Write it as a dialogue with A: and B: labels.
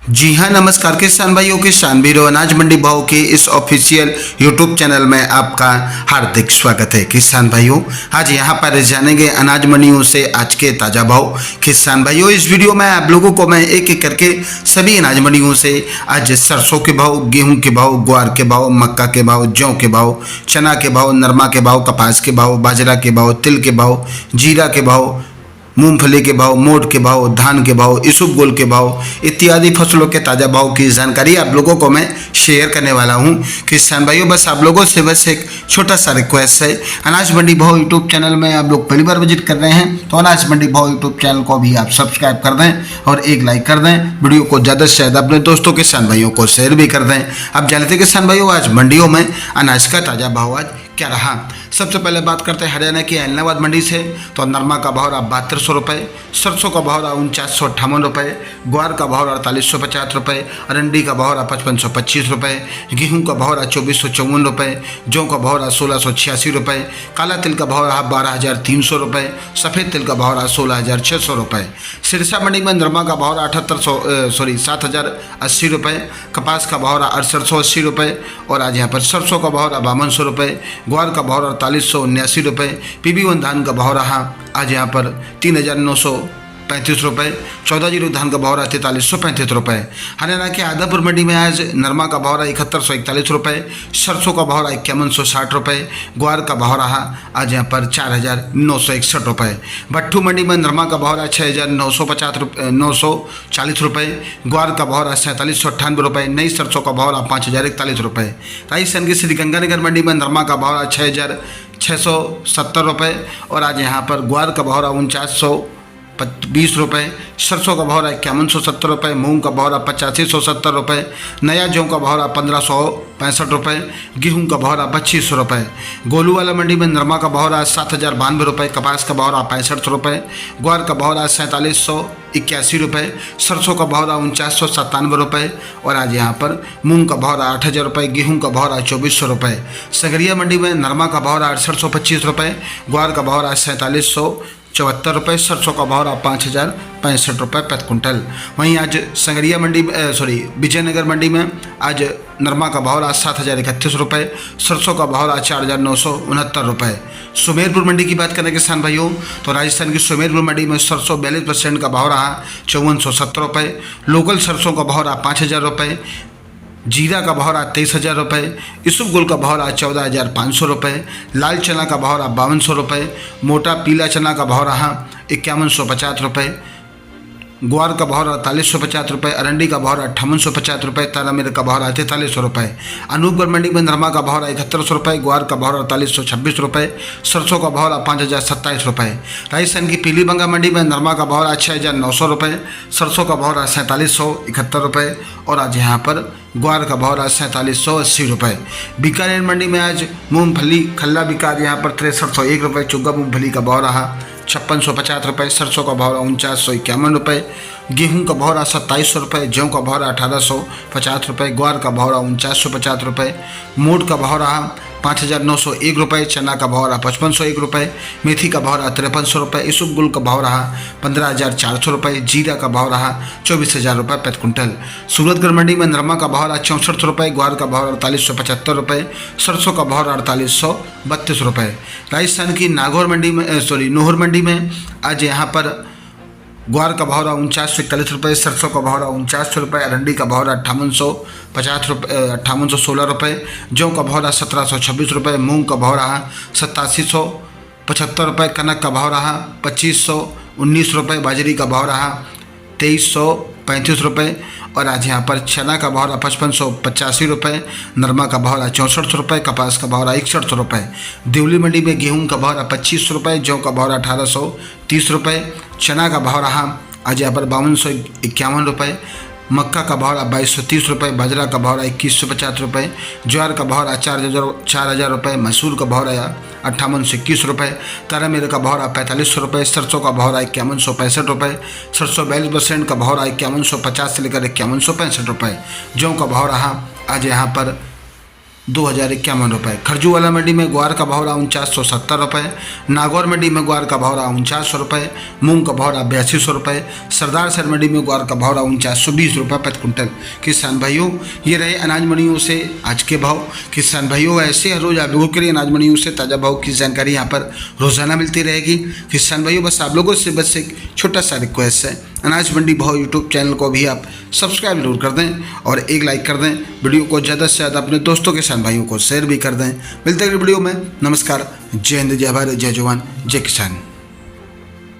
A: जी हाँ, नमस्कार किसान भाइयों, किसान वीरों, अनाज मंडी भाव के इस ऑफिशियल यूट्यूब चैनल में आपका हार्दिक स्वागत है। किसान भाइयों, आज यहाँ पर जानेंगे अनाज मंडियों से आज के ताज़ा भाव। किसान भाइयों, इस वीडियो में आप लोगों को मैं एक एक करके सभी अनाज मंडियों से आज सरसों के भाव, गेहूँ के भाव, ग्वार के भाव, मक्का के भाव, जौ के भाव, चना के भाव, नरमा के भाव, कपास के भाव, बाजरा के भाव, तिल के भाव, जीरा के भाव, मूंगफली के भाव, मोट के भाव, धान के भाव, इसबगोल के भाव इत्यादि फसलों के ताज़ा भाव की जानकारी आप लोगों को मैं शेयर करने वाला हूं। किसान भाइयों, बस आप लोगों से बस एक छोटा सा रिक्वेस्ट है, अनाज मंडी भाव यूट्यूब चैनल में आप लोग पहली बार विजिट कर रहे हैं तो अनाज मंडी भाव यूट्यूब चैनल को भी आप सब्सक्राइब कर दें और एक लाइक कर दें। वीडियो को ज़्यादा से ज़्यादा अपने दोस्तों किसान भाइयों को शेयर भी कर दें। अब जानते हैं किसान भाइयों, आज मंडियों में अनाज का ताज़ा भाव आज क्या रहा। सबसे पहले बात करते हैं हरियाणा की ऐलनाबाद मंडी से। तो नरमा का भाव रहा 7200 रुपये, सरसों का भाव रहा 4958 रुपये, ग्वार का भाव रहा 4850 रुपये, अरंडी का भाव रहा 5525 रुपये, गेहूं का भाव रहा 2454 रुपये, जौ का भाव रहा 1686 रुपये, काला तिल का भाव रहा 12300 रुपये, सफ़ेद तिल का भाव रहा 16600 रुपये। सिरसा मंडी में नरमा का भाव रहा 7080 रुपये, कपास का भाव रहा 6880 रुपये और आज यहाँ पर सरसों का भाव रहा 5200 रुपये, ग्वार का भाव रहा 4879 रुपये, PB1 धान का भाव रहा आज यहाँ पर 3935 रुपये, 14 जीरो धान का भाव रहा 4335 रुपये। हरियाणा के आदापुर मंडी में आज नरमा का भाव रहा 7141 रुपये, सरसों का भाव रहा 5160 रुपये, ग्वार का भाव रहा आज यहाँ पर 4961 रुपये। भट्टू मंडी में नरमा का भाव रहा 6940 रुपये, ग्वार का भाव रहा 4798 रुपये, नई सरसों का भाव रहा 5041 रुपये। राजस्थान की श्रीगंगानगर मंडी में नरमा का भाव रहा 6670 रुपये और आज यहाँ पर ग्वार का भाव रहा 4920 रुपये, सरसों का भाव रहा 5170 रुपये, मूंग का भाव रहा 8570 रुपये, नया जौ का भाव रहा 1565 रुपये, गेहूं का भाव रहा 2500 रुपये। गोलूवाला मंडी में नरमा का भाव रहा 7092 रुपये, कपास का भाव रहा 65 रुपये, ग्वार का भाव रहा 4781 रुपये, सरसों का भाव रहा 4997 रुपये और आज यहाँ पर मूंग का भाव रहा 8000 रुपये, गेहूँ का भाव रहा 2400 रुपये। संगरिया मंडी में नरमा का भाव रहा 6825 रुपये, ग्वार का भाव रहा 4774 रुपये, सरसों का भाव रहा 5065 रुपये प्रति कुंटल। वहीं आज संगरिया मंडी विजयनगर मंडी में आज नरमा का भाव रहा 7031 रुपये, सरसों का भाव रहा 4969 रुपये। सुमेरपुर मंडी की बात करें किसान भाइयों, तो राजस्थान की सुमेरपुर मंडी में सरसों 42% का भाव रहा 5470 रुपये, लोकल सरसों का भाव रहा 5000 रुपये, जीरा का भाव रहा 23000 रुपये, इसबगोल का भाव रहा 14500 रुपये, लाल चना का भाव रहा 5200 रुपये, मोटा पीला चना का भाव रहा 5150 रुपये, ग्वार का भाव रहा 4350 रुपये, अरंडी का भाव रहा 5850 रुपये, तारामीर का भाव रहा 4300 रुपये। अनूपगढ़ मंडी में नरमा का भाव रहा 7100 रुपये, ग्वार का भाव रहा 4326 रुपये, सरसों का भाव रहा 5027 रुपये। राजस्थान की पीलीबंगा मंडी में नरमा का भाव रहा 6900 रुपये, सरसों का भाव रहा 4771 रुपये और आज यहाँ पर ग्वार का भाव रहा 4780 रुपये। बीकानेर मंडी में आज मूंगफली खल्ला बिकार यहाँ पर 6301 रुपये, चुग्गा मूंगफली का भाव रहा 5650 रुपये, सरसों का भाव रहा 4951 रुपये, गेहूं का भाव रहा 2700 रुपये, जौ का भाव रहा 1850 रुपये, ग्वार का भाव रहा 4950 रुपये, मोट का भाव रहा 5901 रुपये, चना का भाव रहा 5501 रुपये, मेथी का भाव रहा 5300 रुपये, इसबगोल का भाव रहा 15400 रुपये, जीरा का भाव रहा 24000 रुपये प्रति कुंटल। सूरतगढ़ मंडी में नरमा का भाव रहा 6400 रुपये, ग्वार का भाव रहा 4875 रुपये, सरसों का भाव रहा 4832 रुपये। राजस्थान की नागौर मंडी में नोहर मंडी में आज यहाँ पर ग्वार का भाव रहा 4941 रुपये, सरसों का भाव रहा 4900 रुपये, अरंडी का भाव रहा 5816 रुपये, जौ का भाव रहा 1726 रुपये, मूंग का भाव रहा 8775 रुपये, कनक का भाव रहा 2519 रुपये, बाजरी का भाव रहा 2335 रुपये और आज यहाँ पर चना का भाव रहा 5585 रुपये, नरमा का भाव रहा 6400 रुपये, कपास का भाव रहा 6100 रुपये। देवली मंडी में गेहूं का भाव रहा 2500 रुपये, जौ का भाव रहा 1830 रुपये, चना का भाव रहा आज यहाँ पर 5251 रुपये, मक्का का भाव रहा 2230 रुपये, बाजरा का भाव रहा 2150 रुपये, ज्वार का भाव रहा 4000 रुपये, मसूर का भाव रहा 5821 रुपये, तारामीर का भाव रहा 4500 रुपये, सरसों का भाव रहा 5165 रुपये, सरसों 42% का भाव रहा 5150 से लेकर 5165 रुपये, जौ का भाव रहा आज यहाँ पर 2051 रुपये। खरजूवाला मंडी में ग्वार का भाव रहा 4970 रुपये। नागौर मंडी में ग्वार का भाव रहा 4900 रुपये। मूंग का भाव रहा 8200 रुपये। सरदार सर मंडी में ग्वार का भाव रहा 4920 रुपये प्रति कुंटल। किसान भाइयों, ये रहे अनाज मंडियों से आज के भाव। किसान भाइयों, ऐसे हर रोज़ आप लोगों के लिए अनाज मंडियों से ताज़ा भाव की जानकारी यहाँ पर रोज़ाना मिलती रहेगी। किसान भाइयों, बस आप लोगों से बस एक छोटा सा रिक्वेस्ट है, अनाज मंडी भाव यूट्यूब चैनल को भी आप सब्सक्राइब जरूर कर दें और एक लाइक कर दें। वीडियो को ज़्यादा से ज़्यादा अपने दोस्तों किसान भाइयों को शेयर भी कर दें। मिलते हैं अगली वीडियो में। नमस्कार, जय हिंद, जय भारत, जय जवान, जय किसान।